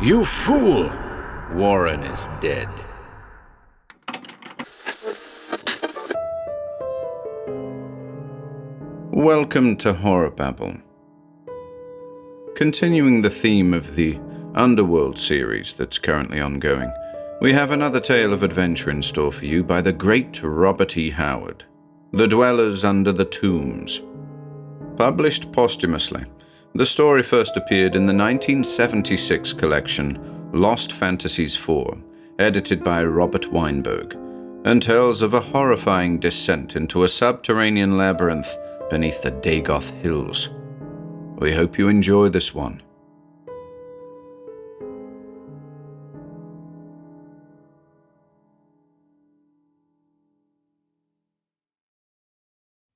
You fool! Warren is dead. Welcome to HorrorBabble. Continuing the theme of the Underworld series that's currently ongoing, we have another tale of adventure in store for you by the great Robert E. Howard, The Dwellers Under the Tombs. Published posthumously, the story first appeared in the 1976 collection Lost Fantasies 4, edited by Robert Weinberg, and tells of a horrifying descent into a subterranean labyrinth beneath the Dagoth Hills. We hope you enjoy this one.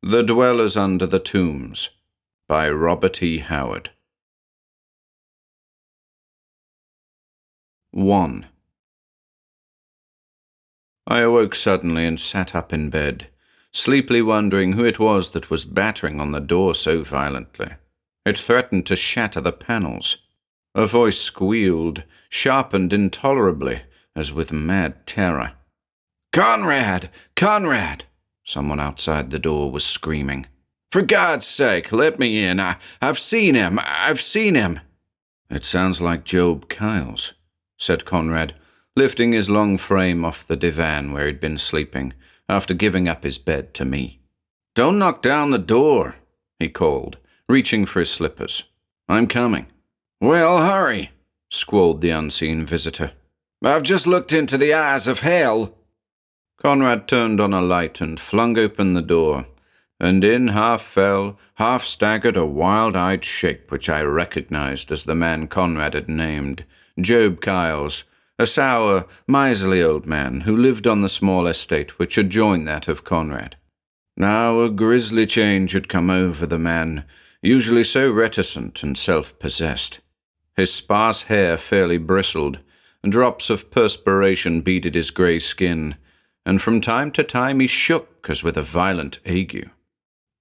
The Dwellers Under the Tombs by Robert E. Howard. 1. I awoke suddenly and sat up in bed, sleepily wondering who it was that was battering on the door so violently. It threatened to shatter the panels. A voice squealed, sharpened intolerably, as with mad terror. "Conrad! Conrad!" Someone outside the door was screaming. "For God's sake, let me in. I've seen him. I've seen him." "It sounds like Job Kyles," said Conrad, lifting his long frame off the divan where he'd been sleeping, after giving up his bed to me. "Don't knock down the door," he called, reaching for his slippers. "I'm coming." "Well, hurry," squalled the unseen visitor. "I've just looked into the eyes of hell." Conrad turned on a light and flung open the door, and in half fell, half staggered a wild-eyed shape which I recognized as the man Conrad had named, Job Kyles, a sour, miserly old man who lived on the small estate which adjoined that of Conrad. Now a grisly change had come over the man, usually so reticent and self-possessed. His sparse hair fairly bristled, and drops of perspiration beaded his grey skin, and from time to time he shook as with a violent ague.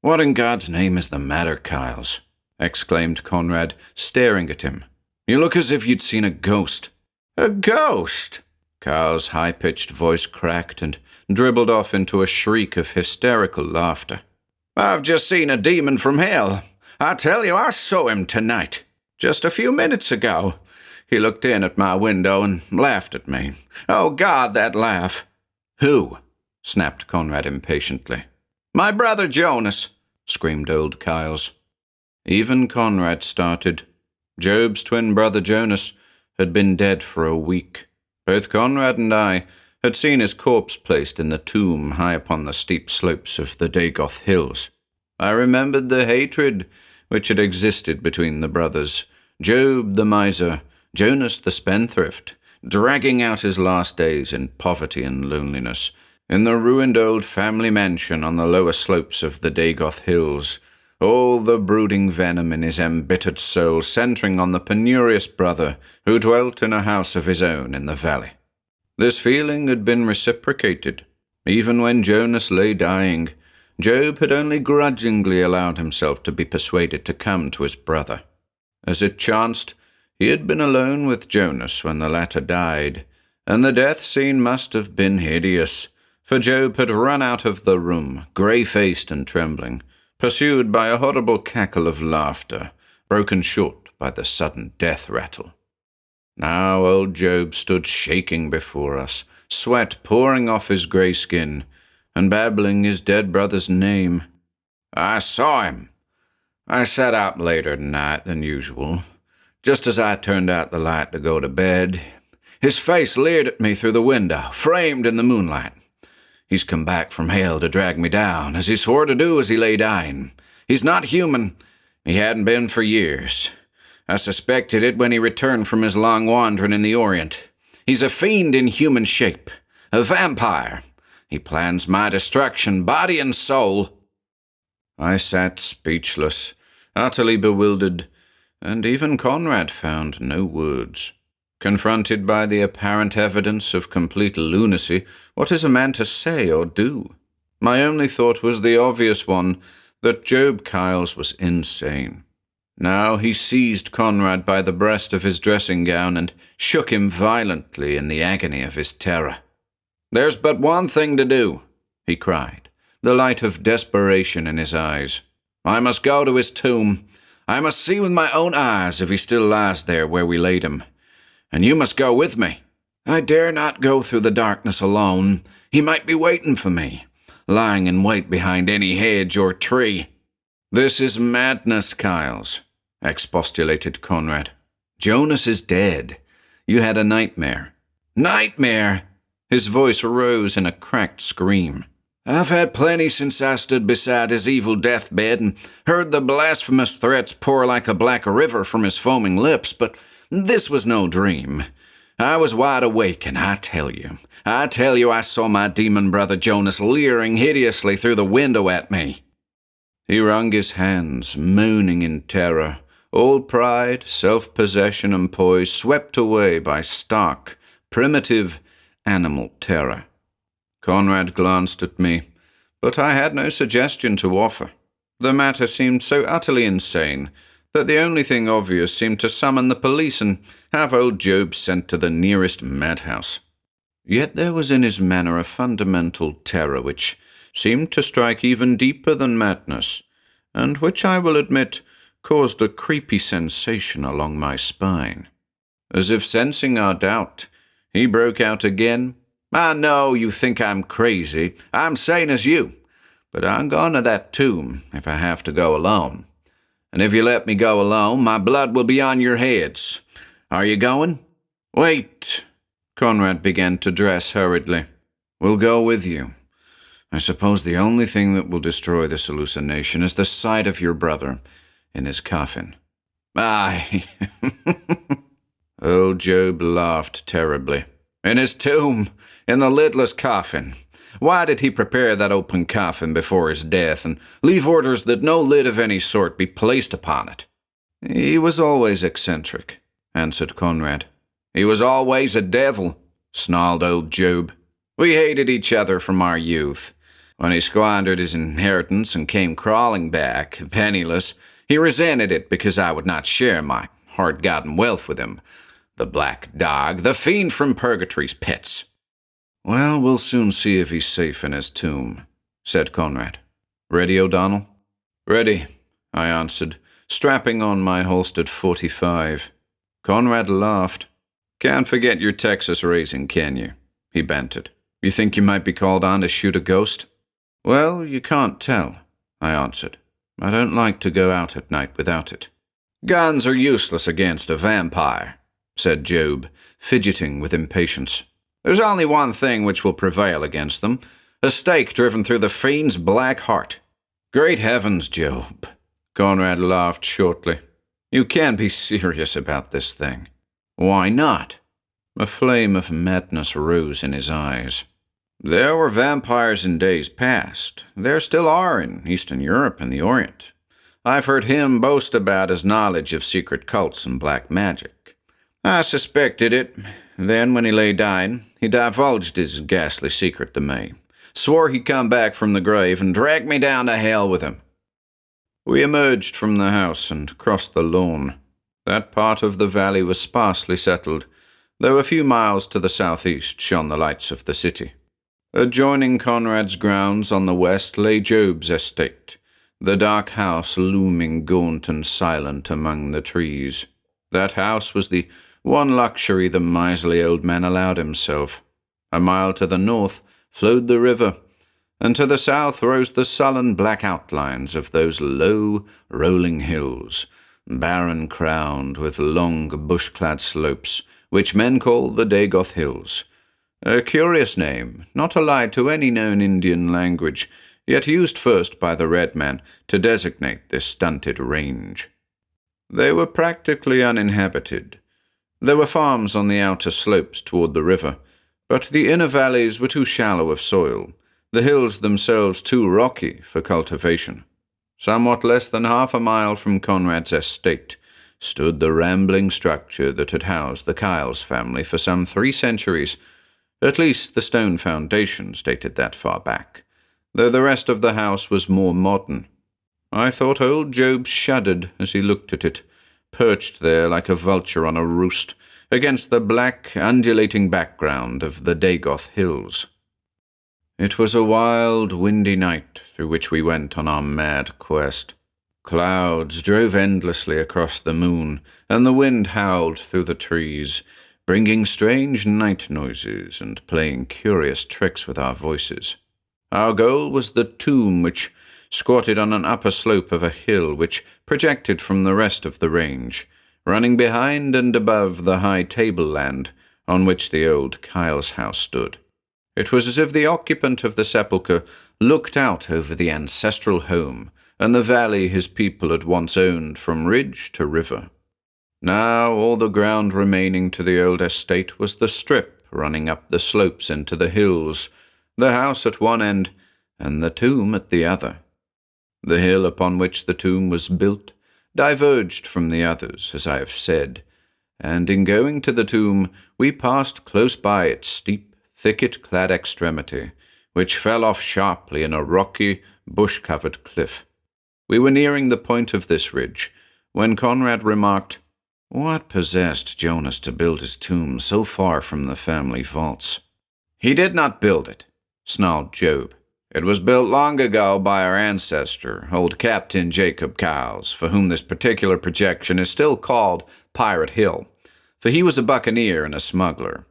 "What in God's name is the matter, Kyles?" exclaimed Conrad, staring at him. "You look as if you'd seen a ghost." "A ghost?" Kyles' high-pitched voice cracked and dribbled off into a shriek of hysterical laughter. "I've just seen a demon from hell. I tell you, I saw him tonight. Just a few minutes ago. He looked in at my window and laughed at me. Oh, God, that laugh!" "Who?" snapped Conrad impatiently. "My brother Jonas," screamed old Kyles. Even Conrad started. Job's twin brother Jonas had been dead for a week. Both Conrad and I had seen his corpse placed in the tomb high upon the steep slopes of the Dagoth Hills. I remembered the hatred which had existed between the brothers, Job the miser, Jonas the spendthrift, dragging out his last days in poverty and loneliness, in the ruined old family mansion on the lower slopes of the Dagoth Hills, all the brooding venom in his embittered soul centering on the penurious brother who dwelt in a house of his own in the valley. This feeling had been reciprocated. Even when Jonas lay dying, Job had only grudgingly allowed himself to be persuaded to come to his brother. As it chanced, he had been alone with Jonas when the latter died, and the death scene must have been hideous, for Job had run out of the room, grey-faced and trembling, pursued by a horrible cackle of laughter, broken short by the sudden death rattle. Now old Job stood shaking before us, sweat pouring off his grey skin, and babbling his dead brother's name. "I saw him. I sat up later tonight than usual. Just as I turned out the light to go to bed, his face leered at me through the window, framed in the moonlight. He's come back from hell to drag me down, as he swore to do as he lay dying. He's not human. He hadn't been for years. I suspected it when he returned from his long wandering in the Orient. He's a fiend in human shape, a vampire. He plans my destruction, body and soul." I sat speechless, utterly bewildered, and even Conrad found no words. Confronted by the apparent evidence of complete lunacy, what is a man to say or do? My only thought was the obvious one, that Job Kyles was insane. Now he seized Conrad by the breast of his dressing gown and shook him violently in the agony of his terror. "There's but one thing to do," he cried, the light of desperation in his eyes. "I must go to his tomb. I must see with my own eyes if he still lies there where we laid him. And you must go with me. I dare not go through the darkness alone. He might be waiting for me, lying in wait behind any hedge or tree." "This is madness, Kyles," expostulated Conrad. "Jonas is dead. You had a nightmare." "Nightmare?" His voice rose in a cracked scream. "I've had plenty since I stood beside his evil deathbed and heard the blasphemous threats pour like a black river from his foaming lips, but this was no dream. I was wide awake, and I tell you I saw my demon brother Jonas leering hideously through the window at me." He wrung his hands, moaning in terror, all pride, self-possession, and poise swept away by stark, primitive, animal terror. Conrad glanced at me, but I had no suggestion to offer. The matter seemed so utterly insane that the only thing obvious seemed to summon the police and have old Job sent to the nearest madhouse. Yet there was in his manner a fundamental terror which seemed to strike even deeper than madness, and which, I will admit, caused a creepy sensation along my spine. As if sensing our doubt, he broke out again. "I know you think I'm crazy. I'm sane as you. But I'm going to that tomb if I have to go alone. And if you let me go alone, my blood will be on your heads. Are you going?" "Wait." Conrad began to dress hurriedly. "We'll go with you. I suppose the only thing that will destroy this hallucination is the sight of your brother in his coffin." "Aye." Old Job laughed terribly. "In his tomb, in the lidless coffin. Why did he prepare that open coffin before his death and leave orders that no lid of any sort be placed upon it?" "He was always eccentric," answered Conrad. "He was always a devil," snarled old Job. "We hated each other from our youth. When he squandered his inheritance and came crawling back, penniless, he resented it because I would not share my hard-gotten wealth with him. The black dog, the fiend from purgatory's pits." "Well, we'll soon see if he's safe in his tomb," said Conrad. "Ready, O'Donnell?" "Ready," I answered, strapping on my holstered .45. Conrad laughed. "Can't forget your Texas raising, can you?" he bantered. "You think you might be called on to shoot a ghost?" "Well, you can't tell," I answered. "I don't like to go out at night without it." "Guns are useless against a vampire," said Job, fidgeting with impatience. "There's only one thing which will prevail against them, a stake driven through the fiend's black heart." "Great heavens, Job!" Conrad laughed shortly. "You can't be serious about this thing." "Why not?" A flame of madness rose in his eyes. "There were vampires in days past. There still are in Eastern Europe and the Orient. I've heard him boast about his knowledge of secret cults and black magic. I suspected it. Then, when he lay dying, he divulged his ghastly secret to me, swore he'd come back from the grave, and dragged me down to hell with him." We emerged from the house and crossed the lawn. That part of the valley was sparsely settled, though a few miles to the southeast shone the lights of the city. Adjoining Conrad's grounds on the west lay Job's estate, the dark house looming gaunt and silent among the trees. That house was the one luxury the miserly old man allowed himself. A mile to the north flowed the river, and to the south rose the sullen black outlines of those low, rolling hills, barren-crowned with long bush-clad slopes, which men call the Dagoth Hills. A curious name, not allied to any known Indian language, yet used first by the red man to designate this stunted range. They were practically uninhabited. There were farms on the outer slopes toward the river, but the inner valleys were too shallow of soil, the hills themselves too rocky for cultivation. Somewhat less than half a mile from Conrad's estate stood the rambling structure that had housed the Kyles family for some 3 centuries. At least the stone foundations dated that far back, though the rest of the house was more modern. I thought old Job shuddered as he looked at it, perched there like a vulture on a roost, against the black, undulating background of the Dagoth Hills. It was a wild, windy night through which we went on our mad quest. Clouds drove endlessly across the moon, and the wind howled through the trees, bringing strange night noises and playing curious tricks with our voices. Our goal was the tomb which squatted on an upper slope of a hill which projected from the rest of the range, running behind and above the high tableland on which the old Kyle's house stood. It was as if the occupant of the sepulchre looked out over the ancestral home and the valley his people had once owned from ridge to river. Now all the ground remaining to the old estate was the strip running up the slopes into the hills, the house at one end and the tomb at the other. The hill upon which the tomb was built diverged from the others, as I have said, and in going to the tomb we passed close by its steep, thicket-clad extremity, which fell off sharply in a rocky, bush-covered cliff. We were nearing the point of this ridge, when Conrad remarked, "What possessed Jonas to build his tomb so far from the family vaults?" "He did not build it," snarled Job. "It was built long ago by our ancestor, old Captain Jacob Cowles, for whom this particular projection is still called Pirate Hill, for he was a buccaneer and a smuggler.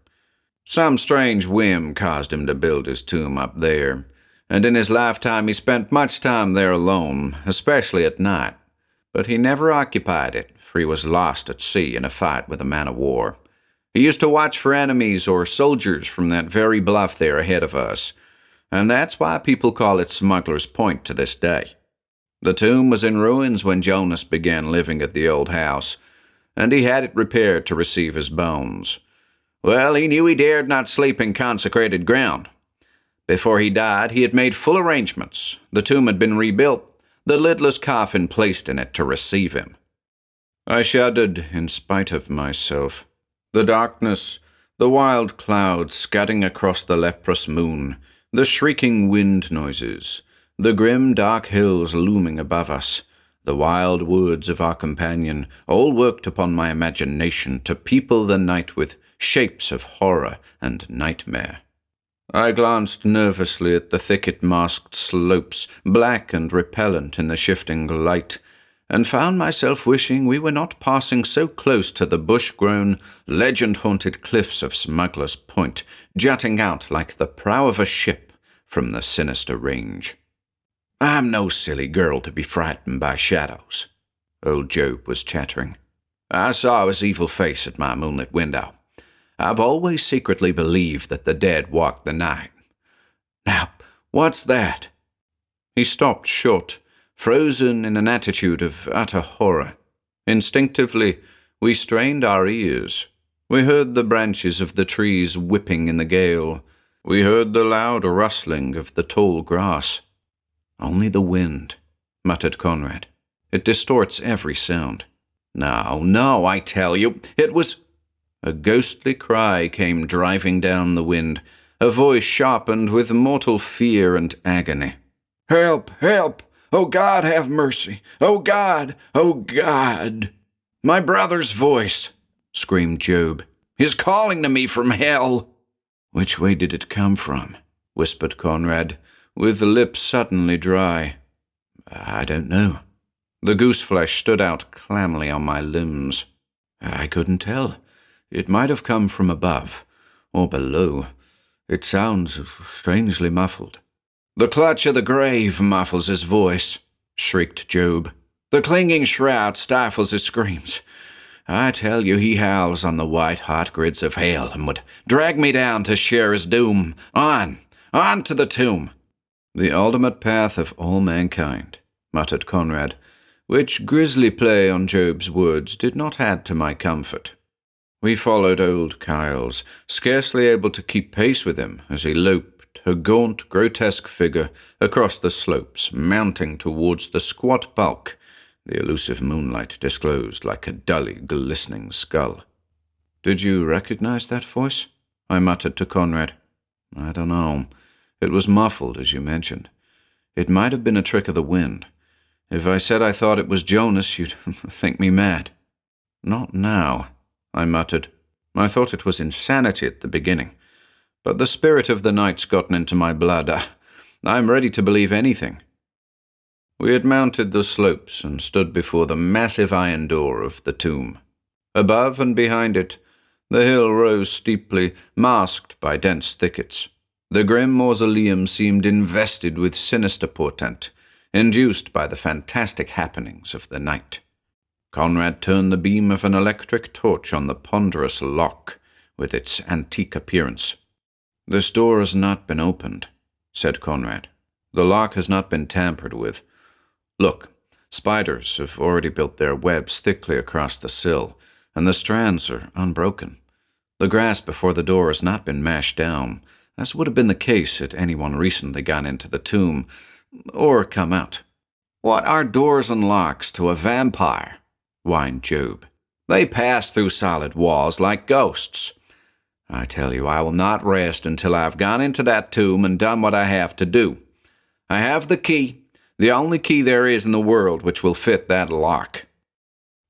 Some strange whim caused him to build his tomb up there, and in his lifetime he spent much time there alone, especially at night. But he never occupied it, for he was lost at sea in a fight with a man-of-war. He used to watch for enemies or soldiers from that very bluff there ahead of us, and that's why people call it Smuggler's Point to this day. The tomb was in ruins when Jonas began living at the old house, and he had it repaired to receive his bones. Well, he knew he dared not sleep in consecrated ground. Before he died, he had made full arrangements. The tomb had been rebuilt, the lidless coffin placed in it to receive him." I shuddered in spite of myself. The darkness, the wild clouds scudding across the leprous moon, the shrieking wind noises, the grim dark hills looming above us, the wild woods of our companion, all worked upon my imagination to people the night with shapes of horror and nightmare. I glanced nervously at the thicket-masked slopes, black and repellent in the shifting light, and found myself wishing we were not passing so close to the bush-grown, legend-haunted cliffs of Smuggler's Point, jutting out like the prow of a ship from the sinister range. "I'm no silly girl to be frightened by shadows," old Job was chattering. "I saw his evil face at my moonlit window. I've always secretly believed that the dead walk the night. Now, what's that?" He stopped short, frozen in an attitude of utter horror. Instinctively, we strained our ears. We heard the branches of the trees whipping in the gale. We heard the loud rustling of the tall grass. "Only the wind," muttered Conrad. "It distorts every sound." No, I tell you, it was—" A ghostly cry came driving down the wind, a voice sharpened with mortal fear and agony. "Help! Help! Oh, God, have mercy! Oh, God! Oh, God!" "My brother's voice," screamed Job. "He's calling to me from hell." "Which way did it come from?" whispered Conrad, with lips suddenly dry. "I don't know." The goose-flesh stood out clammily on my limbs. "I couldn't tell. It might have come from above, or below. It sounds strangely muffled." "The clutch of the grave muffles his voice," shrieked Job. "The clinging shroud stifles his screams. I tell you, he howls on the white-hot grids of hell and would drag me down to share his doom. On to the tomb." "The ultimate path of all mankind," muttered Conrad, which grisly play on Job's words did not add to my comfort. We followed old Kyles, scarcely able to keep pace with him as he loped, a gaunt, grotesque figure, across the slopes, mounting towards the squat bulk the elusive moonlight disclosed like a dully glistening skull. "Did you recognize that voice?" I muttered to Conrad. "I don't know. It was muffled, as you mentioned. It might have been a trick of the wind. If I said I thought it was Jonas, you'd think me mad." "Not now," I muttered. "I thought it was insanity at the beginning, but the spirit of the night's gotten into my blood. I'm ready to believe anything." We had mounted the slopes and stood before the massive iron door of the tomb. Above and behind it, the hill rose steeply, masked by dense thickets. The grim mausoleum seemed invested with sinister portent, induced by the fantastic happenings of the night. Conrad turned the beam of an electric torch on the ponderous lock with its antique appearance. "This door has not been opened," said Conrad. "The lock has not been tampered with. Look, spiders have already built their webs thickly across the sill, and the strands are unbroken. The grass before the door has not been mashed down, as would have been the case had anyone recently gone into the tomb, or come out." "What are doors and locks to a vampire?" whined Job. "They pass through solid walls like ghosts. I tell you, I will not rest until I have gone into that tomb and done what I have to do. I have the key, the only key there is in the world which will fit that lock."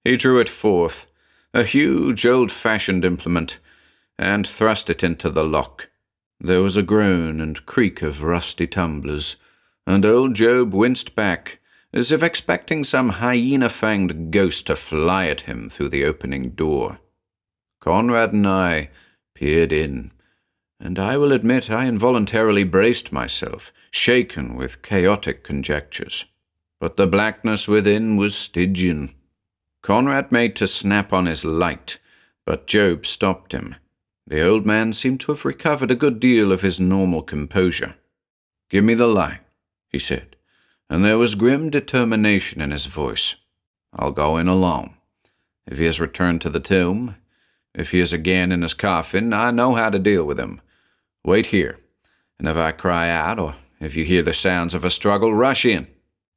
He drew it forth, a huge old-fashioned implement, and thrust it into the lock. There was a groan and creak of rusty tumblers, and old Job winced back, as if expecting some hyena-fanged ghost to fly at him through the opening door. Conrad and I peered in, and I will admit I involuntarily braced myself, shaken with chaotic conjectures. But the blackness within was Stygian. Conrad made to snap on his light, but Job stopped him. The old man seemed to have recovered a good deal of his normal composure. "Give me the light," he said, and there was grim determination in his voice. "I'll go in alone. If he has returned to the tomb, if he is again in his coffin, I know how to deal with him. Wait here, and if I cry out, or if you hear the sounds of a struggle, rush in."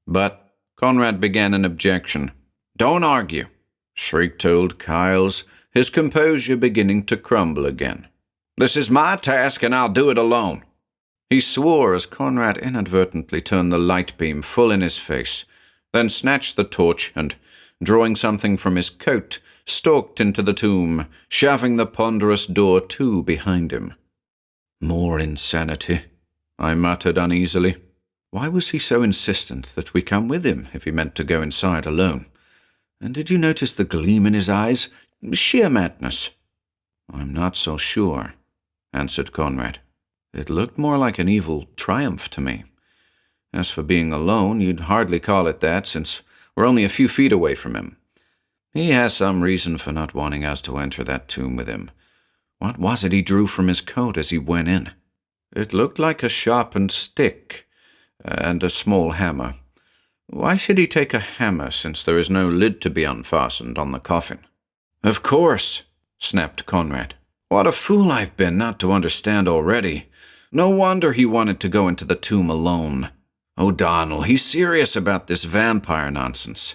"But," Conrad began an objection. "Don't argue," shrieked old Kyles, his composure beginning to crumble again. "This is my task, and I'll do it alone." He swore as Conrad inadvertently turned the light beam full in his face, then snatched the torch and, drawing something from his coat, stalked into the tomb, shoving the ponderous door to behind him. "More insanity," I muttered uneasily. Why was he so insistent that we come with him if he meant to go inside alone? And did you notice the gleam in his eyes? Sheer madness. "I'm not so sure," answered Conrad. "It looked more like an evil triumph to me. As for being alone, you'd hardly call it that, since we're only a few feet away from him. He has some reason for not wanting us to enter that tomb with him. What was it he drew from his coat as he went in?" "It looked like a sharpened stick and a small hammer. Why should he take a hammer, since there is no lid to be unfastened on the coffin?" "Of course," snapped Conrad. "What a fool I've been not to understand already. No wonder he wanted to go into the tomb alone. O'Donnell, he's serious about this vampire nonsense.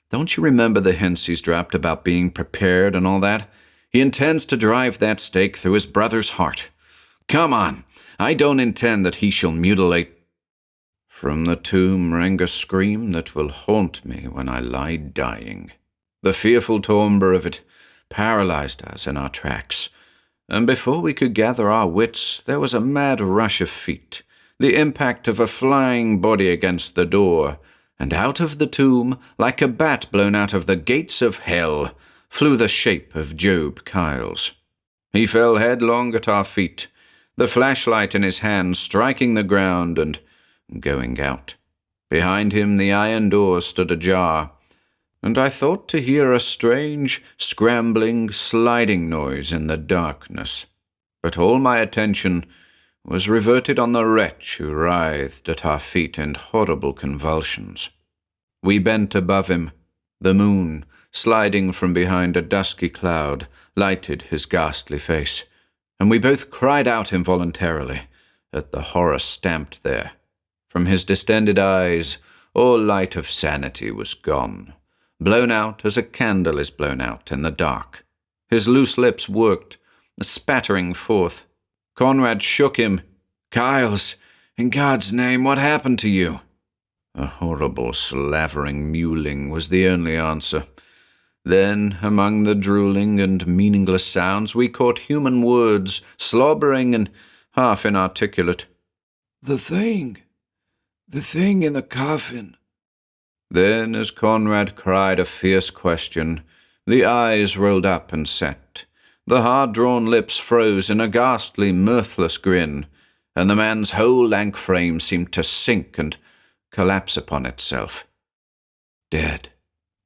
Don't you remember the hints he's dropped about being prepared and all that? He intends to drive that stake through his brother's heart. Come on, I don't intend that he shall mutilate—" From the tomb rang a scream that will haunt me when I lie dying. The fearful timbre of it paralyzed us in our tracks, and before we could gather our wits, there was a mad rush of feet, the impact of a flying body against the door, and out of the tomb, like a bat blown out of the gates of hell, flew the shape of Job Kyles. He fell headlong at our feet, the flashlight in his hand striking the ground and going out. Behind him the iron door stood ajar, and I thought to hear a strange, scrambling, sliding noise in the darkness. But all my attention was reverted on the wretch who writhed at our feet in horrible convulsions. We bent above him. The moon, sliding from behind a dusky cloud, lighted his ghastly face, and we both cried out involuntarily at the horror stamped there. From his distended eyes, all light of sanity was gone, blown out as a candle is blown out in the dark. His loose lips worked, spattering forth. Conrad shook him. "Kyles, in God's name, what happened to you?" A horrible slavering mewling was the only answer. Then, among the drooling and meaningless sounds, we caught human words, slobbering and half inarticulate. The thing in the coffin. Then, as Conrad cried a fierce question, the eyes rolled up and set. The hard-drawn lips froze in a ghastly, mirthless grin, and the man's whole lank frame seemed to sink and collapse upon itself. "Dead,"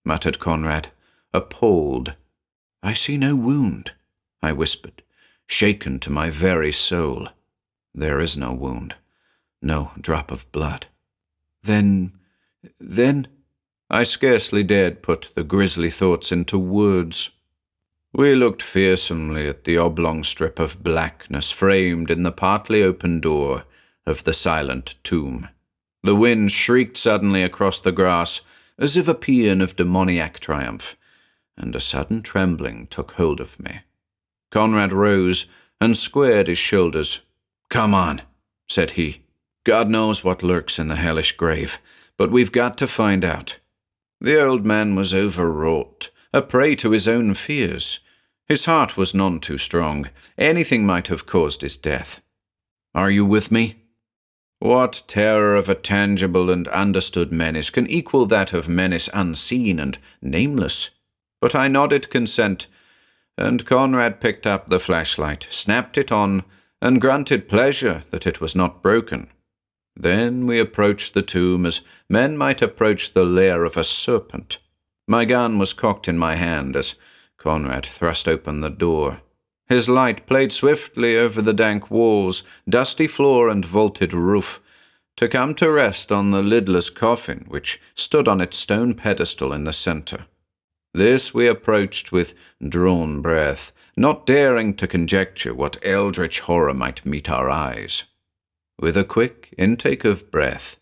muttered Conrad, appalled. "I see no wound," I whispered, shaken to my very soul. "There is no wound, no drop of blood." Then, I scarcely dared put the grisly thoughts into words. We looked fearsomely at the oblong strip of blackness framed in the partly open door of the silent tomb. The wind shrieked suddenly across the grass, as if a paean of demoniac triumph, and a sudden trembling took hold of me. Conrad rose and squared his shoulders. "Come on," said he. "God knows what lurks in the hellish grave, but we've got to find out." The old man was overwrought, a prey to his own fears. His heart was none too strong. Anything might have caused his death. "Are you with me?" What terror of a tangible and understood menace can equal that of menace unseen and nameless? But I nodded consent, and Conrad picked up the flashlight, snapped it on, and grunted pleasure that it was not broken. Then we approached the tomb as men might approach the lair of a serpent. My gun was cocked in my hand as Conrad thrust open the door. His light played swiftly over the dank walls, dusty floor, and vaulted roof, to come to rest on the lidless coffin which stood on its stone pedestal in the center. This we approached with drawn breath, not daring to conjecture what eldritch horror might meet our eyes. With a quick intake of breath,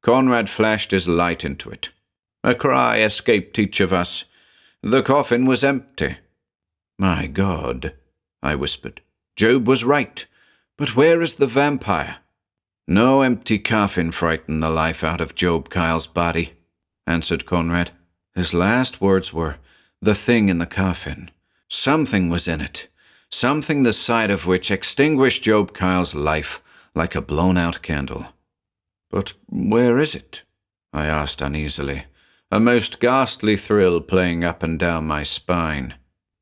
Conrad flashed his light into it. A cry escaped each of us. The coffin was empty. "My God," I whispered. "Job was right. But where is the vampire?" "No empty coffin frightened the life out of Job Kyle's body," answered Conrad. His last words were, "the thing in the coffin." Something was in it, something the sight of which extinguished Job Kyle's life like a blown-out candle. "But where is it?" I asked uneasily, a most ghastly thrill playing up and down my spine.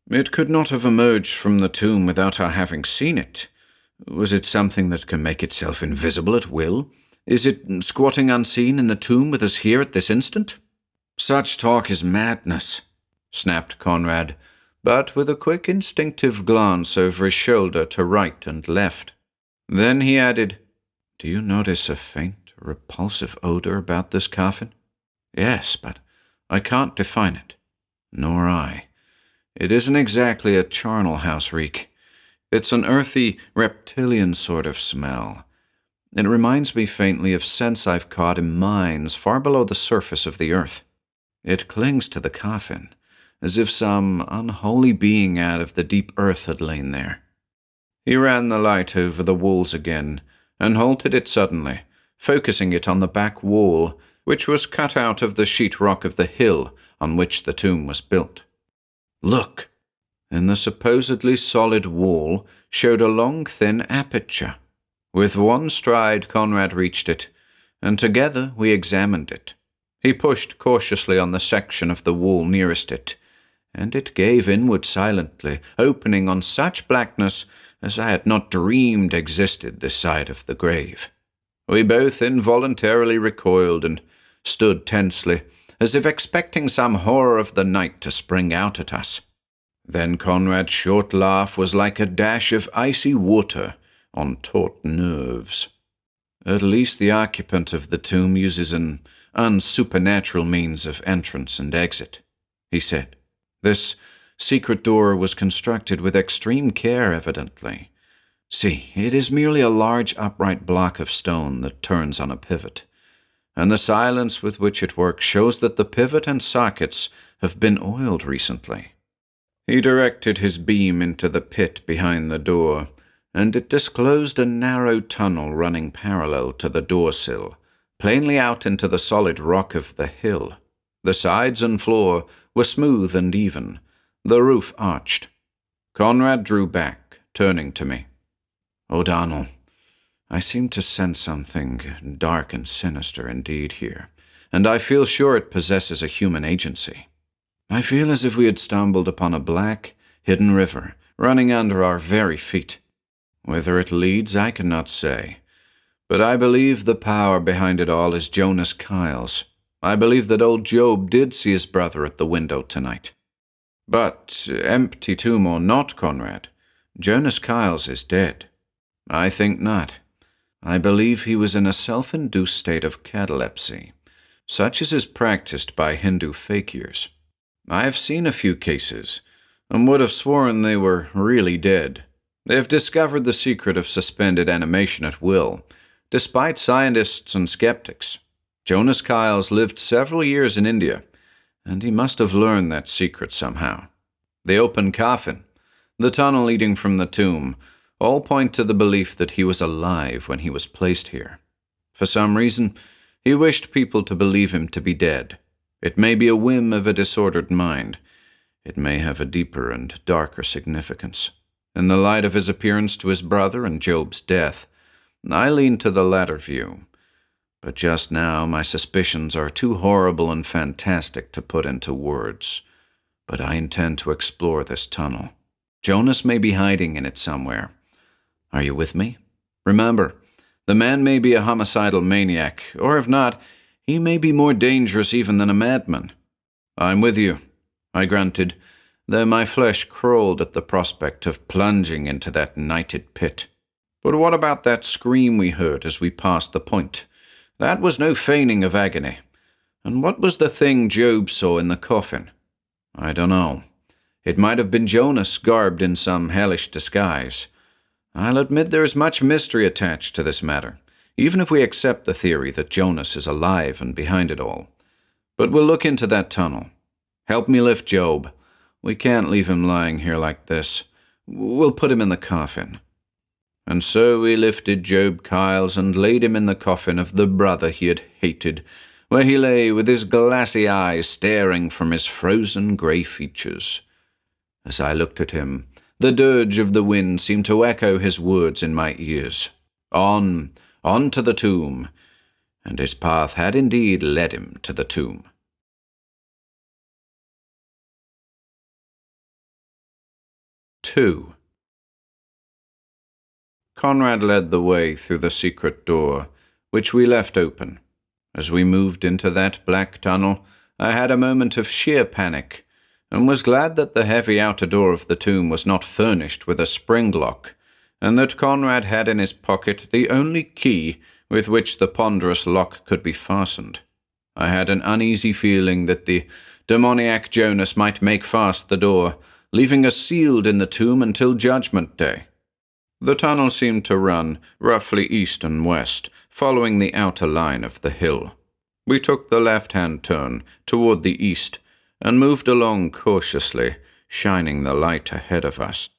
"It could not have emerged from the tomb without our having seen it. Was it something that can make itself invisible at will? Is it squatting unseen in the tomb with us here at this instant?" "Such talk is madness," snapped Conrad, but with a quick instinctive glance over his shoulder to right and left. Then he added, "Do you notice a faint, repulsive odor about this coffin?" "Yes, but I can't define it." "Nor I. It isn't exactly a charnel house reek. It's an earthy, reptilian sort of smell. It reminds me faintly of scents I've caught in mines far below the surface of the earth. It clings to the coffin, as if some unholy being out of the deep earth had lain there." He ran the light over the walls again, and halted it suddenly, focusing it on the back wall, which was cut out of the sheetrock of the hill on which the tomb was built. "Look!" In the supposedly solid wall showed a long, thin aperture. With one stride, Conrad reached it, and together we examined it. He pushed cautiously on the section of the wall nearest it, and it gave inward silently, opening on such blackness as I had not dreamed existed this side of the grave. We both involuntarily recoiled and stood tensely, as if expecting some horror of the night to spring out at us. Then Conrad's short laugh was like a dash of icy water on taut nerves. "At least the occupant of the tomb uses an unsupernatural means of entrance and exit," he said. "This secret door was constructed with extreme care, evidently. See, it is merely a large upright block of stone that turns on a pivot, and the silence with which it works shows that the pivot and sockets have been oiled recently." He directed his beam into the pit behind the door, and it disclosed a narrow tunnel running parallel to the door sill, plainly out into the solid rock of the hill. The sides and floor were smooth and even, the roof arched. Conrad drew back, turning to me. "O'Donnell, I seem to sense something dark and sinister indeed here, and I feel sure it possesses a human agency. I feel as if we had stumbled upon a black, hidden river running under our very feet. Whither it leads, I cannot say, but I believe the power behind it all is Jonas Kyle's. I believe that old Job did see his brother at the window tonight. But, empty tomb or not, Conrad, Jonas Kyle's is dead. I think not. I believe he was in a self-induced state of catalepsy, such as is practiced by Hindu fakirs. I have seen a few cases, and would have sworn they were really dead. They have discovered the secret of suspended animation at will, despite scientists and skeptics. Jonas Kyle's lived several years in India, and he must have learned that secret somehow. The open coffin, the tunnel leading from the tomb, all point to the belief that he was alive when he was placed here. For some reason, he wished people to believe him to be dead. It may be a whim of a disordered mind. It may have a deeper and darker significance. In the light of his appearance to his brother and Job's death, I lean to the latter view. But just now my suspicions are too horrible and fantastic to put into words. But I intend to explore this tunnel. Jonas may be hiding in it somewhere. Are you with me? Remember, the man may be a homicidal maniac, or if not, he may be more dangerous even than a madman. I'm with you, I grunted, though my flesh crawled at the prospect of plunging into that nighted pit. But what about that scream we heard as we passed the point? That was no feigning of agony. And what was the thing Job saw in the coffin? I don't know. It might have been Jonas garbed in some hellish disguise. I'll admit there is much mystery attached to this matter, even if we accept the theory that Jonas is alive and behind it all. But we'll look into that tunnel. Help me lift Job. We can't leave him lying here like this. We'll put him in the coffin. And so we lifted Job Kyles and laid him in the coffin of the brother he had hated, where he lay with his glassy eyes staring from his frozen grey features. As I looked at him, the dirge of the wind seemed to echo his words in my ears. On to the tomb. And his path had indeed led him to the tomb. Two. Conrad led the way through the secret door, which we left open. As we moved into that black tunnel, I had a moment of sheer panic, and was glad that the heavy outer door of the tomb was not furnished with a spring lock, and that Conrad had in his pocket the only key with which the ponderous lock could be fastened. I had an uneasy feeling that the demoniac Jonas might make fast the door, leaving us sealed in the tomb until Judgment Day. The tunnel seemed to run roughly east and west, following the outer line of the hill. We took the left-hand turn toward the east and moved along cautiously, shining the light ahead of us.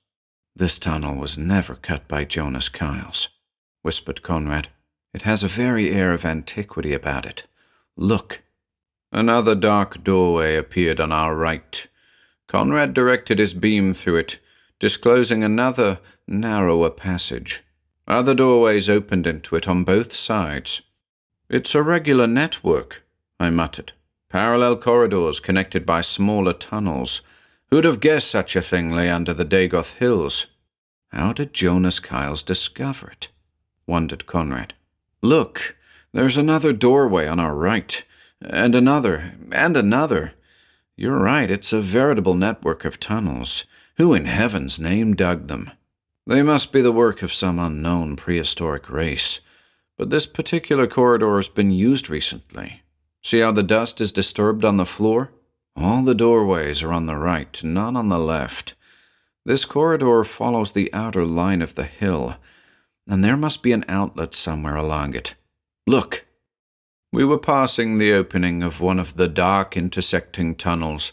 "This tunnel was never cut by Jonas Kyles," whispered Conrad. "It has a very air of antiquity about it. Look." Another dark doorway appeared on our right. Conrad directed his beam through it, disclosing another, narrower passage. Other doorways opened into it on both sides. "It's a regular network," I muttered. "Parallel corridors connected by smaller tunnels. Who'd have guessed such a thing lay under the Dagoth Hills?" "How did Jonas Kyles discover it?" wondered Conrad. "Look, there's another doorway on our right, and another, and another. You're right, it's a veritable network of tunnels. Who in heaven's name dug them? They must be the work of some unknown prehistoric race. But this particular corridor has been used recently. See how the dust is disturbed on the floor? All the doorways are on the right, none on the left. This corridor follows the outer line of the hill, and there must be an outlet somewhere along it. Look!" We were passing the opening of one of the dark intersecting tunnels,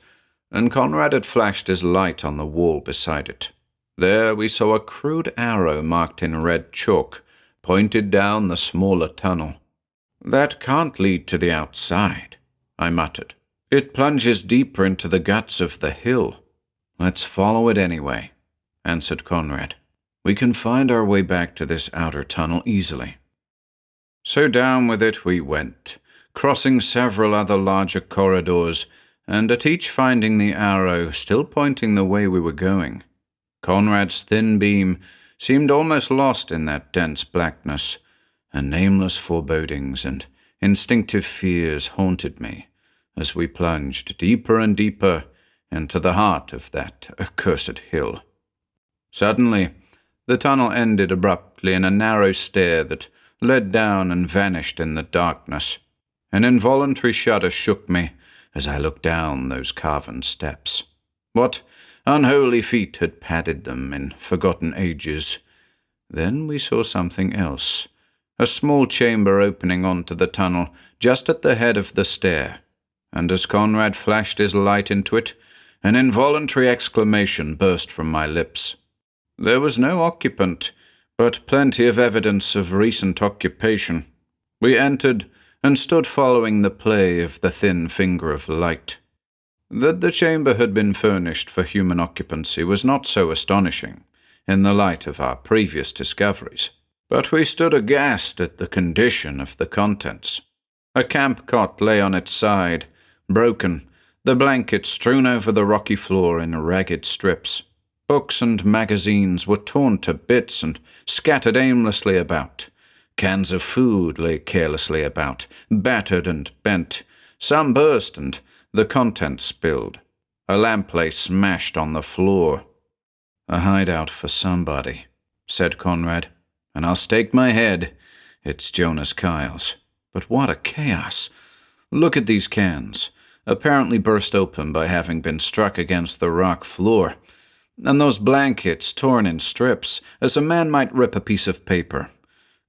and Conrad had flashed his light on the wall beside it. There we saw a crude arrow marked in red chalk, pointed down the smaller tunnel. "That can't lead to the outside," I muttered. "It plunges deeper into the guts of the hill." "Let's follow it anyway," answered Conrad. "We can find our way back to this outer tunnel easily." So down with it we went, crossing several other larger corridors, and at each finding the arrow still pointing the way we were going. Conrad's thin beam seemed almost lost in that dense blackness, and nameless forebodings and instinctive fears haunted me as we plunged deeper and deeper into the heart of that accursed hill. Suddenly, the tunnel ended abruptly in a narrow stair that led down and vanished in the darkness. An involuntary shudder shook me as I looked down those carven steps. What unholy feet had padded them in forgotten ages? Then we saw something else, a small chamber opening onto the tunnel just at the head of the stair, and as Conrad flashed his light into it, an involuntary exclamation burst from my lips. There was no occupant, but plenty of evidence of recent occupation. We entered and stood following the play of the thin finger of light. That the chamber had been furnished for human occupancy was not so astonishing in the light of our previous discoveries, but we stood aghast at the condition of the contents. A camp cot lay on its side, broken, the blankets strewn over the rocky floor in ragged strips. Books and magazines were torn to bits and scattered aimlessly about. Cans of food lay carelessly about, battered and bent. Some burst and the contents spilled. A lamp lay smashed on the floor. "A hideout for somebody," said Conrad, "and I'll stake my head it's Jonas Kyle's. But what a chaos! Look at these cans, apparently burst open by having been struck against the rock floor. And those blankets torn in strips, as a man might rip a piece of paper.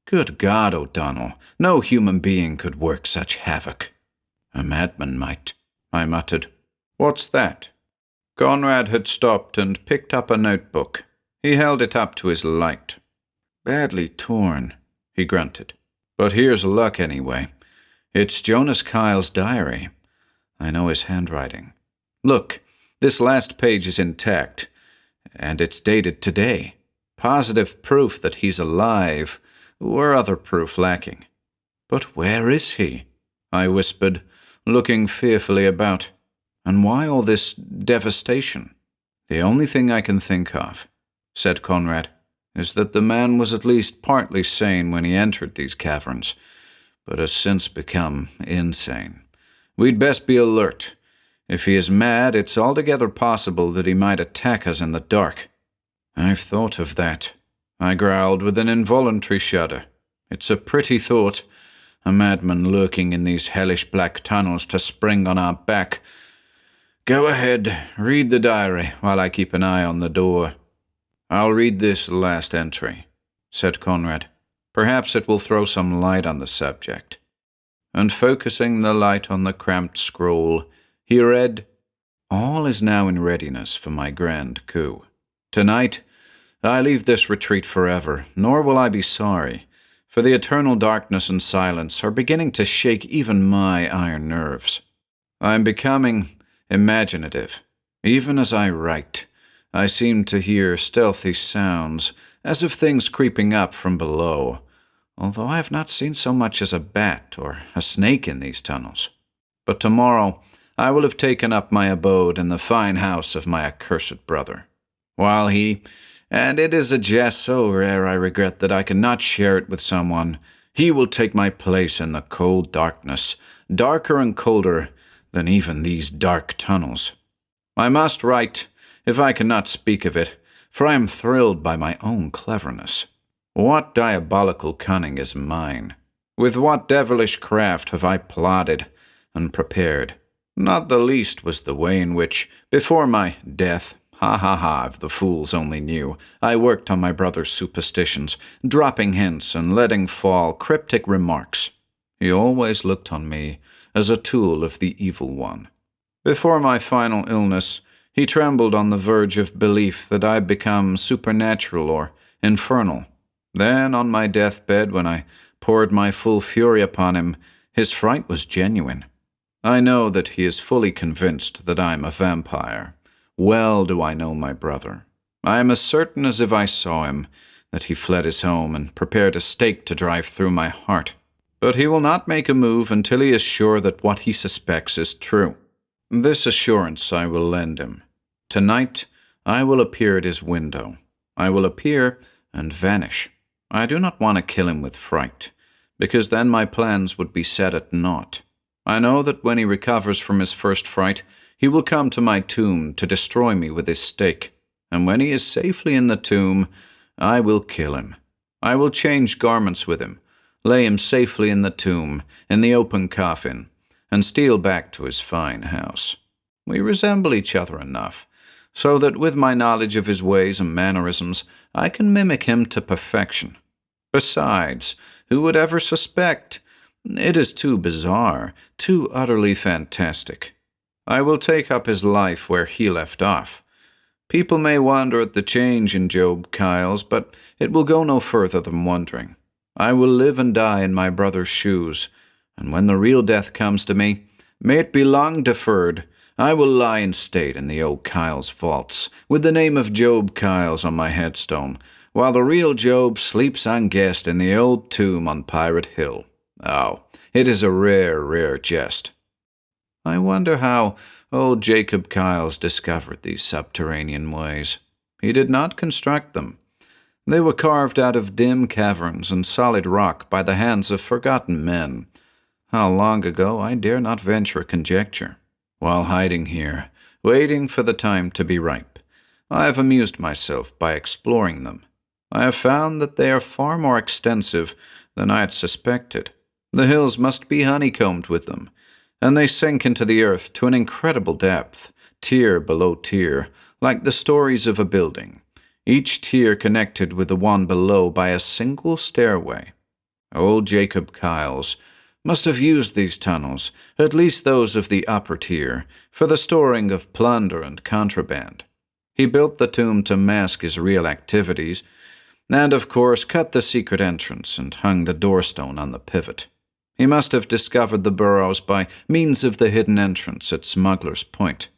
Good God, O'Donnell, no human being could work such havoc." "A madman might," I muttered. "What's that?" Conrad had stopped and picked up a notebook. He held it up to his light. "Badly torn," he grunted. "But here's luck anyway. It's Jonas Kyle's diary. I know his handwriting. Look, this last page is intact, and it's dated today. Positive proof that he's alive, or other proof lacking." "But where is he?" I whispered, looking fearfully about. "And why all this devastation?" "The only thing I can think of," said Conrad, "is that the man was at least partly sane when he entered these caverns, but has since become insane. We'd best be alert. If he is mad, it's altogether possible that he might attack us in the dark." "I've thought of that," I growled with an involuntary shudder. "It's a pretty thought, a madman lurking in these hellish black tunnels to spring on our back. Go ahead, read the diary while I keep an eye on the door." "I'll read this last entry," said Conrad. "Perhaps it will throw some light on the subject." And focusing the light on the cramped scroll, he read, "All is now in readiness for my grand coup. Tonight, I leave this retreat forever, nor will I be sorry, for the eternal darkness and silence are beginning to shake even my iron nerves. I am becoming imaginative. Even as I write, I seem to hear stealthy sounds, as of things creeping up from below, although I have not seen so much as a bat or a snake in these tunnels. But tomorrow I will have taken up my abode in the fine house of my accursed brother, while he, and it is a jest so rare I regret that I cannot share it with someone, he will take my place in the cold darkness, darker and colder than even these dark tunnels. I must write, if I cannot speak of it, for I am thrilled by my own cleverness. What diabolical cunning is mine? With what devilish craft have I plotted and prepared? Not the least was the way in which, before my death, if the fools only knew, I worked on my brother's superstitions, dropping hints and letting fall cryptic remarks. He always looked on me as a tool of the evil one. Before my final illness, he trembled on the verge of belief that I'd become supernatural or infernal. Then, on my deathbed, when I poured my full fury upon him, his fright was genuine. I know that he is fully convinced that I am a vampire. Well do I know my brother. I am as certain as if I saw him that he fled his home and prepared a stake to drive through my heart. But he will not make a move until he is sure that what he suspects is true. This assurance I will lend him. Tonight, I will appear at his window. I will appear and vanish. I do not want to kill him with fright, because then my plans would be set at naught. I know that when he recovers from his first fright, he will come to my tomb to destroy me with his stake, and when he is safely in the tomb, I will kill him. I will change garments with him, lay him safely in the tomb, in the open coffin, and steal back to his fine house. We resemble each other enough, so that with my knowledge of his ways and mannerisms, I can mimic him to perfection. Besides, who would ever suspect? It is too bizarre, too utterly fantastic. I will take up his life where he left off. People may wonder at the change in Job Kyles, but it will go no further than wondering. I will live and die in my brother's shoes, and when the real death comes to me, may it be long deferred, I will lie in state in the old Kyles vaults, with the name of Job Kyles on my headstone, while the real Job sleeps unguessed in the old tomb on Pirate Hill. Oh, it is a rare, rare jest. I wonder how old Jacob Kyles discovered these subterranean ways. He did not construct them. They were carved out of dim caverns and solid rock by the hands of forgotten men. How long ago, I dare not venture a conjecture. While hiding here, waiting for the time to be ripe, I have amused myself by exploring them. I have found that they are far more extensive than I had suspected. The hills must be honeycombed with them, and they sink into the earth to an incredible depth, tier below tier, like the stories of a building, each tier connected with the one below by a single stairway. Old Jacob Kyles must have used these tunnels, at least those of the upper tier, for the storing of plunder and contraband. He built the tomb to mask his real activities, and of course cut the secret entrance and hung the doorstone on the pivot. He must have discovered the burrows by means of the hidden entrance at Smuggler's Point.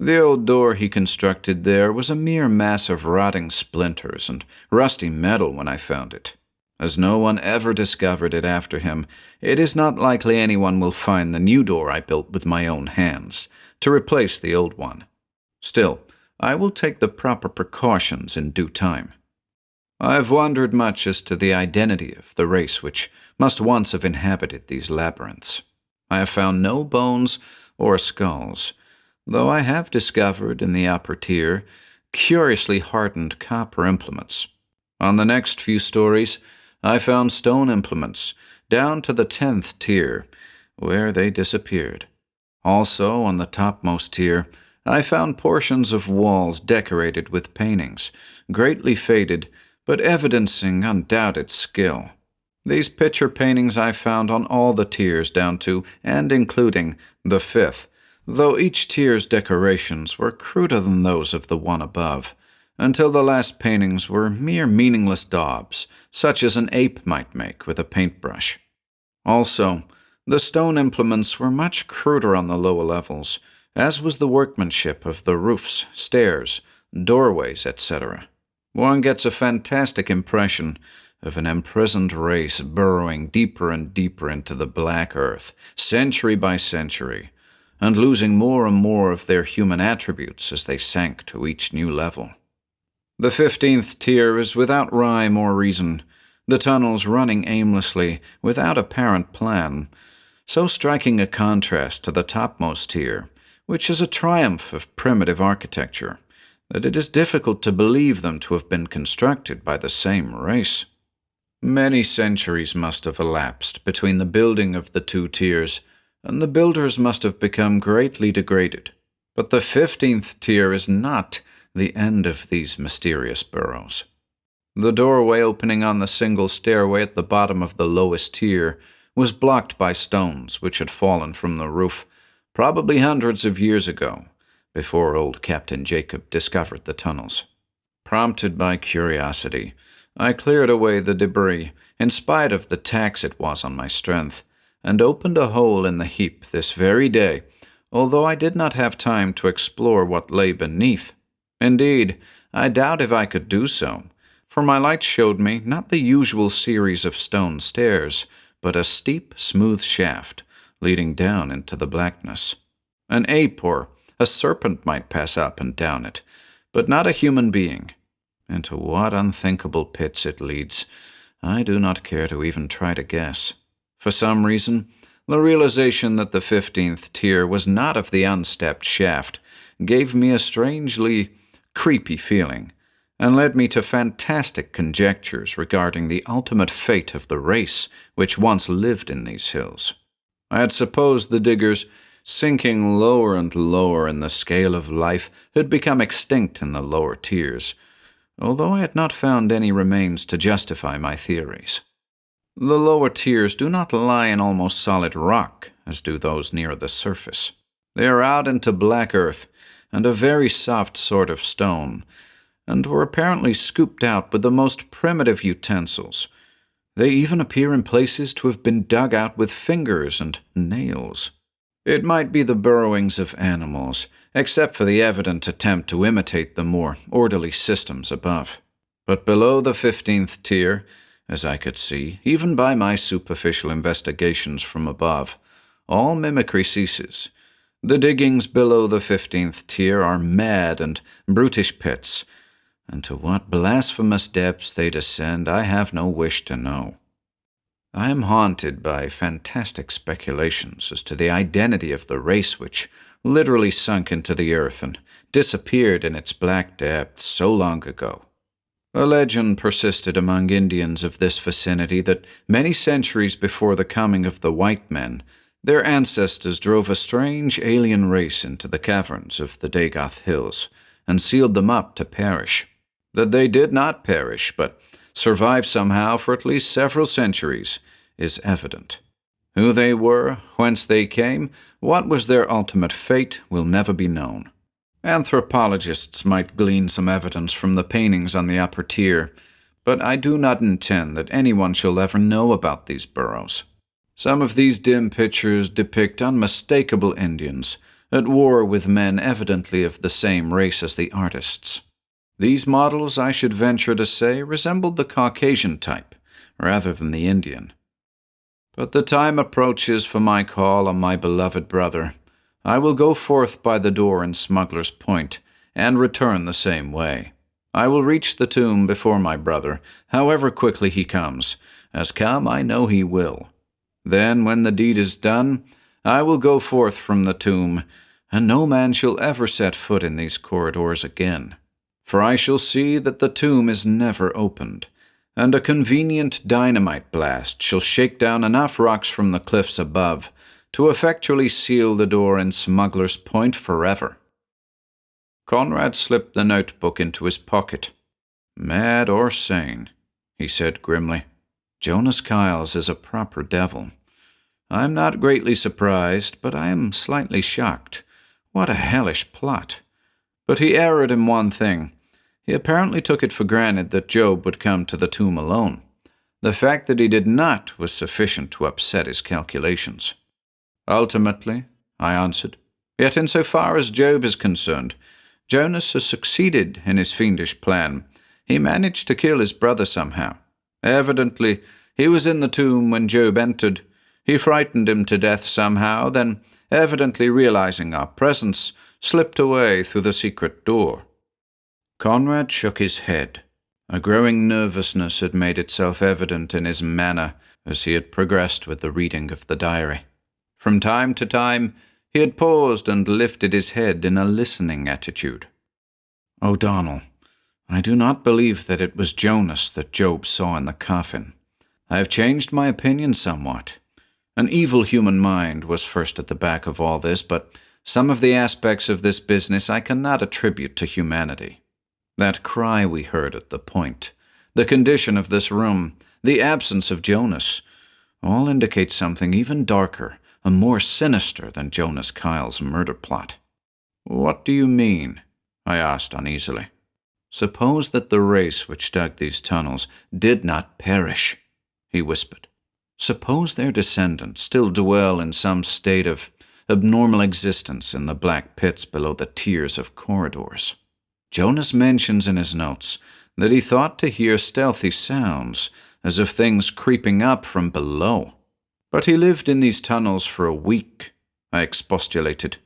The old door he constructed there was a mere mass of rotting splinters and rusty metal when I found it. As no one ever discovered it after him, it is not likely anyone will find the new door I built with my own hands, to replace the old one. Still, I will take the proper precautions in due time. I have wondered much as to the identity of the race which must once have inhabited these labyrinths. I have found no bones or skulls, though I have discovered in the upper tier curiously hardened copper implements. On the next few stories, I found stone implements, down to the 10th tier, where they disappeared. Also, on the topmost tier, I found portions of walls decorated with paintings, greatly faded, but evidencing undoubted skill. These picture paintings I found on all the tiers down to and including the 5th, though each tier's decorations were cruder than those of the one above, until the last paintings were mere meaningless daubs, such as an ape might make with a paintbrush. Also, the stone implements were much cruder on the lower levels, as was the workmanship of the roofs, stairs, doorways, etc. One gets a fantastic impression of an imprisoned race burrowing deeper and deeper into the black earth, century by century, and losing more and more of their human attributes as they sank to each new level. The 15th tier is without rhyme or reason, the tunnels running aimlessly, without apparent plan, so striking a contrast to the topmost tier, which is a triumph of primitive architecture, that it is difficult to believe them to have been constructed by the same race. Many centuries must have elapsed between the building of the two tiers, and the builders must have become greatly degraded. But the 15th tier is not the end of these mysterious burrows. The doorway opening on the single stairway at the bottom of the lowest tier was blocked by stones which had fallen from the roof, probably hundreds of years ago, before old Captain Jacob discovered the tunnels. Prompted by curiosity, I cleared away the debris, in spite of the tax it was on my strength, and opened a hole in the heap this very day, although I did not have time to explore what lay beneath. Indeed, I doubt if I could do so, for my light showed me not the usual series of stone stairs, but a steep, smooth shaft leading down into the blackness. An ape or a serpent might pass up and down it, but not a human being. Into what unthinkable pits it leads, I do not care to even try to guess. For some reason, the realization that the 15th tier was not of the unstepped shaft gave me a strangely creepy feeling, and led me to fantastic conjectures regarding the ultimate fate of the race which once lived in these hills. I had supposed the diggers, sinking lower and lower in the scale of life, had become extinct in the lower tiers, although I had not found any remains to justify my theories. The lower tiers do not lie in almost solid rock, as do those near the surface. They are out into black earth, and a very soft sort of stone, and were apparently scooped out with the most primitive utensils. They even appear in places to have been dug out with fingers and nails. It might be the burrowings of animals, except for the evident attempt to imitate the more orderly systems above. But below the 15th tier, as I could see, even by my superficial investigations from above, all mimicry ceases. The diggings below the 15th tier are mad and brutish pits, and to what blasphemous depths they descend I have no wish to know. I am haunted by fantastic speculations as to the identity of the race which literally sunk into the earth and disappeared in its black depths so long ago. A legend persisted among Indians of this vicinity that many centuries before the coming of the white men, their ancestors drove a strange alien race into the caverns of the Dagoth Hills and sealed them up to perish. That they did not perish, but survived somehow for at least several centuries, is evident. Who they were, whence they came, what was their ultimate fate will never be known. Anthropologists might glean some evidence from the paintings on the upper tier, but I do not intend that anyone shall ever know about these burrows. Some of these dim pictures depict unmistakable Indians, at war with men evidently of the same race as the artists. These models, I should venture to say, resembled the Caucasian type, rather than the Indian. But the time approaches for my call on my beloved brother. I will go forth by the door in Smuggler's Point, and return the same way. I will reach the tomb before my brother, however quickly he comes, as come I know he will. Then, when the deed is done, I will go forth from the tomb, and no man shall ever set foot in these corridors again. For I shall see that the tomb is never opened, and a convenient dynamite blast shall shake down enough rocks from the cliffs above to effectually seal the door in Smuggler's Point forever. Conrad slipped the notebook into his pocket. Mad or sane, he said grimly, Jonas Kyles is a proper devil. I am not greatly surprised, but I am slightly shocked. What a hellish plot. But he erred in one thing. He apparently took it for granted that Job would come to the tomb alone. The fact that he did not was sufficient to upset his calculations. Ultimately, I answered, yet insofar as Job is concerned, Jonas has succeeded in his fiendish plan. He managed to kill his brother somehow. Evidently, he was in the tomb when Job entered. He frightened him to death somehow, then, evidently realizing our presence, slipped away through the secret door. Conrad shook his head. A growing nervousness had made itself evident in his manner as he had progressed with the reading of the diary. From time to time, he had paused and lifted his head in a listening attitude. O'Donnell, I do not believe that it was Jonas that Job saw in the coffin. I have changed my opinion somewhat. An evil human mind was first at the back of all this, but some of the aspects of this business I cannot attribute to humanity. That cry we heard at the point, the condition of this room, the absence of Jonas, all indicate something even darker and more sinister than Jonas Kyle's murder plot. What do you mean? I asked uneasily. Suppose that the race which dug these tunnels did not perish, he whispered. Suppose their descendants still dwell in some state of abnormal existence in the black pits below the tiers of corridors. Jonas mentions in his notes that he thought to hear stealthy sounds, as of things creeping up from below. But he lived in these tunnels for a week, I expostulated.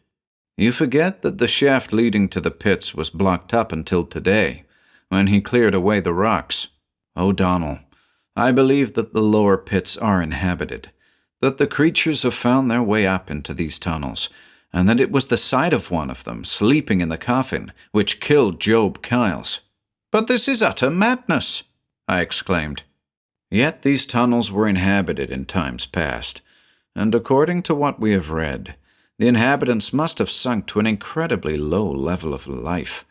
You forget that the shaft leading to the pits was blocked up until today, when he cleared away the rocks. O'Donnell, I believe that the lower pits are inhabited, that the creatures have found their way up into these tunnels, and that it was the sight of one of them sleeping in the coffin which killed Job Kiles. But this is utter madness, I exclaimed. Yet these tunnels were inhabited in times past, and according to what we have read, the inhabitants must have sunk to an incredibly low level of life.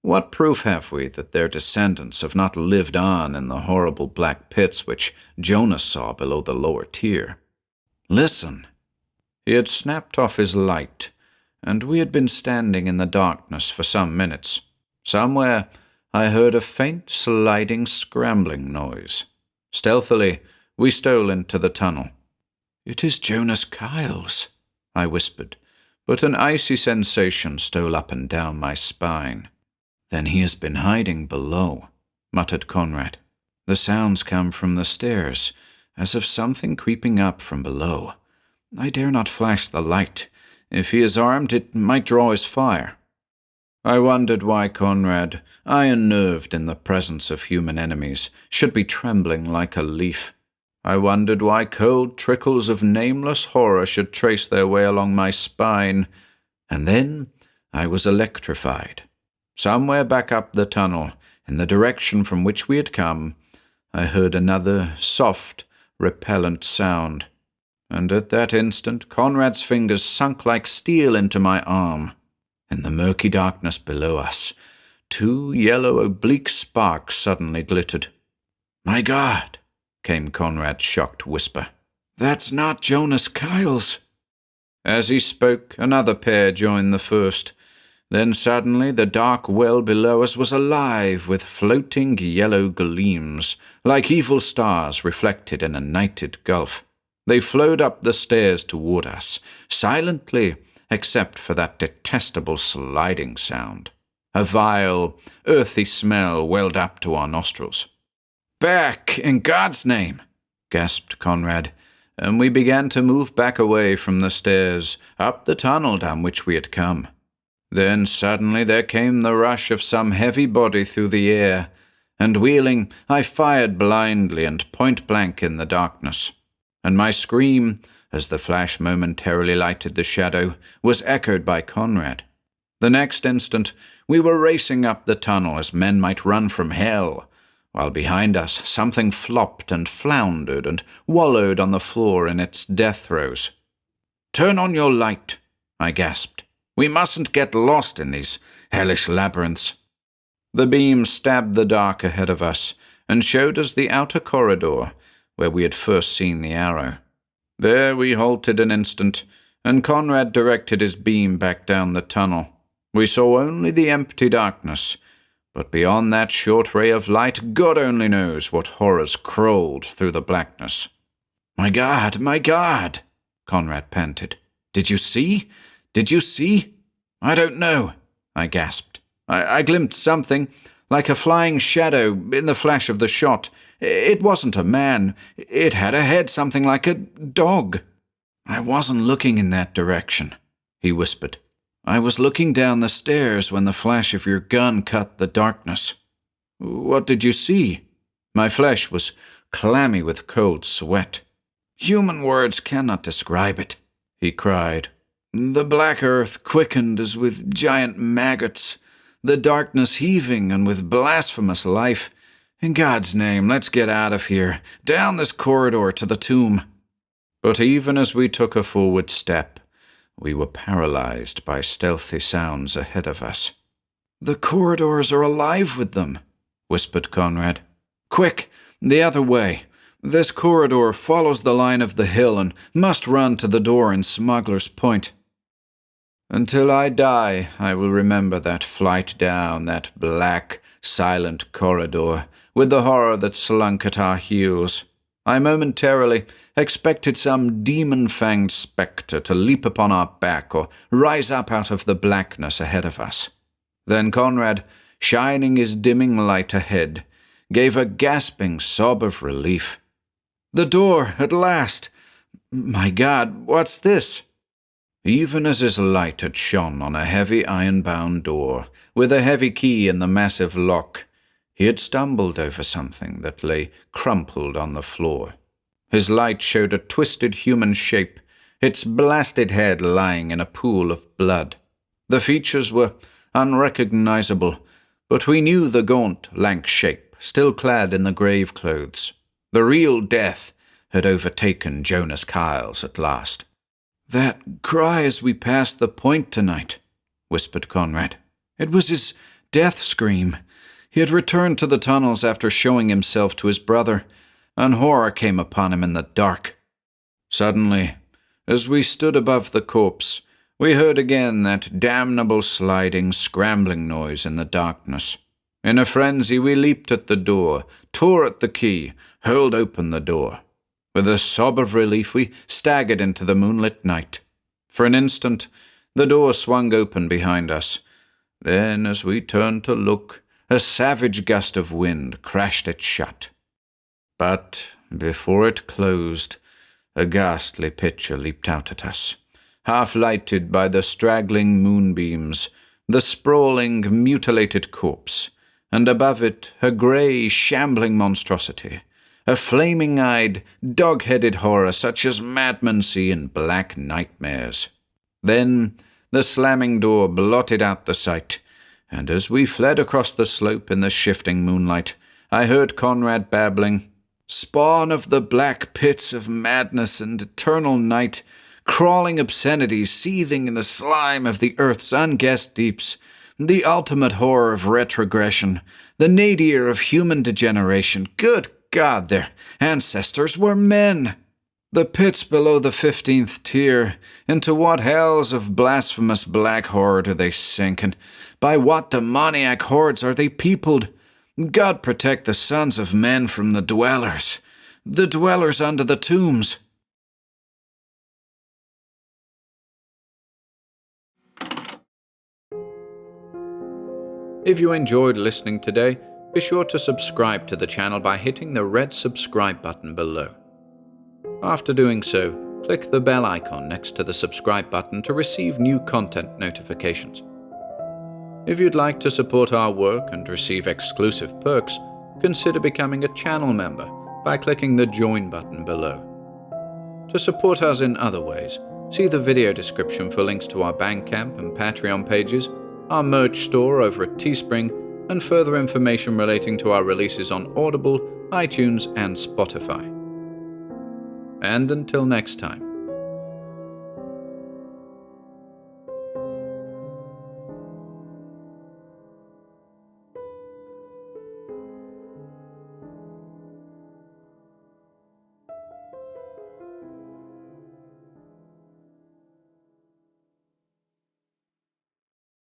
What proof have we that their descendants have not lived on in the horrible black pits which Jonas saw below the lower tier? Listen. He had snapped off his light, and we had been standing in the darkness for some minutes. Somewhere I heard a faint, sliding, scrambling noise. Stealthily, we stole into the tunnel. It is Jonas Kiles, I whispered, but an icy sensation stole up and down my spine. Then he has been hiding below, muttered Conrad. The sounds come from the stairs, as of something creeping up from below. I dare not flash the light. If he is armed, it might draw his fire. I wondered why Conrad, iron-nerved in the presence of human enemies, should be trembling like a leaf. I wondered why cold trickles of nameless horror should trace their way along my spine. And then I was electrified. Somewhere back up the tunnel, in the direction from which we had come, I heard another soft, repellent sound. And at that instant Conrad's fingers sunk like steel into my arm. In the murky darkness below us, 2 yellow oblique sparks suddenly glittered. "My God!" came Conrad's shocked whisper. "That's not Jonas Kiles." As he spoke, another pair joined the first. Then suddenly the dark well below us was alive with floating yellow gleams, like evil stars reflected in a nighted gulf. They flowed up the stairs toward us, silently, except for that detestable sliding sound. A vile, earthy smell welled up to our nostrils. "Back, in God's name!" gasped Conrad, and we began to move back away from the stairs, up the tunnel down which we had come. Then suddenly there came the rush of some heavy body through the air, and wheeling, I fired blindly and point-blank in the darkness. And my scream, as the flash momentarily lighted the shadow, was echoed by Conrad. The next instant, we were racing up the tunnel as men might run from hell, while behind us something flopped and floundered and wallowed on the floor in its death throes. "Turn on your light," I gasped. "We mustn't get lost in these hellish labyrinths." The beam stabbed the dark ahead of us and showed us the outer corridor where we had first seen the arrow. There we halted an instant, and Conrad directed his beam back down the tunnel. We saw only the empty darkness, but beyond that short ray of light, God only knows what horrors crawled through the blackness. My God, Conrad panted. Did you see? Did you see?" "I don't know," I gasped. I glimpsed something, like a flying shadow, in the flash of the shot. It wasn't a man. It had a head something like a dog." "I wasn't looking in that direction," he whispered. "I was looking down the stairs when the flash of your gun cut the darkness." "What did you see?" My flesh was clammy with cold sweat. "Human words cannot describe it," he cried. "The black earth quickened as with giant maggots, the darkness heaving and with blasphemous life. In God's name, let's get out of here, down this corridor to the tomb." But even as we took a forward step, we were paralyzed by stealthy sounds ahead of us. "The corridors are alive with them," whispered Conrad. "Quick, the other way. This corridor follows the line of the hill and must run to the door in Smuggler's Point." Until I die, I will remember that flight down that black, silent corridor, with the horror that slunk at our heels. I momentarily expected some demon-fanged spectre to leap upon our back or rise up out of the blackness ahead of us. Then Conrad, shining his dimming light ahead, gave a gasping sob of relief. "The door, at last! My God, what's this?" Even as his light had shone on a heavy iron-bound door, with a heavy key in the massive lock, he had stumbled over something that lay crumpled on the floor. His light showed a twisted human shape, its blasted head lying in a pool of blood. The features were unrecognizable, but we knew the gaunt, lank shape, still clad in the grave clothes. The real death had overtaken Jonas Kyles at last. "That cry as we passed the point tonight," whispered Conrad. "It was his death scream. He had returned to the tunnels after showing himself to his brother, and horror came upon him in the dark." Suddenly, as we stood above the corpse, we heard again that damnable sliding, scrambling noise in the darkness. In a frenzy, we leaped at the door, tore at the key, hurled open the door. With a sob of relief, we staggered into the moonlit night. For an instant, the door swung open behind us. Then, as we turned to look, a savage gust of wind crashed it shut. But before it closed, a ghastly picture leaped out at us, half-lighted by the straggling moonbeams, the sprawling, mutilated corpse, and above it a grey, shambling monstrosity, a flaming-eyed, dog-headed horror such as madmen see in black nightmares. Then the slamming door blotted out the sight, and as we fled across the slope in the shifting moonlight, I heard Conrad babbling, "Spawn of the black pits of madness and eternal night, crawling obscenities seething in the slime of the earth's unguessed deeps, the ultimate horror of retrogression, the nadir of human degeneration. Good God, their ancestors were men! The pits below the 15th tier, into what hells of blasphemous black horror do they sink, and by what demoniac hordes are they peopled? God protect the sons of men from the dwellers under the tombs." If you enjoyed listening today, be sure to subscribe to the channel by hitting the red subscribe button below. After doing so, click the bell icon next to the subscribe button to receive new content notifications. If you'd like to support our work and receive exclusive perks, consider becoming a channel member by clicking the join button below. To support us in other ways, see the video description for links to our Bandcamp and Patreon pages, our merch store over at Teespring, and further information relating to our releases on Audible, iTunes, and Spotify. And until next time,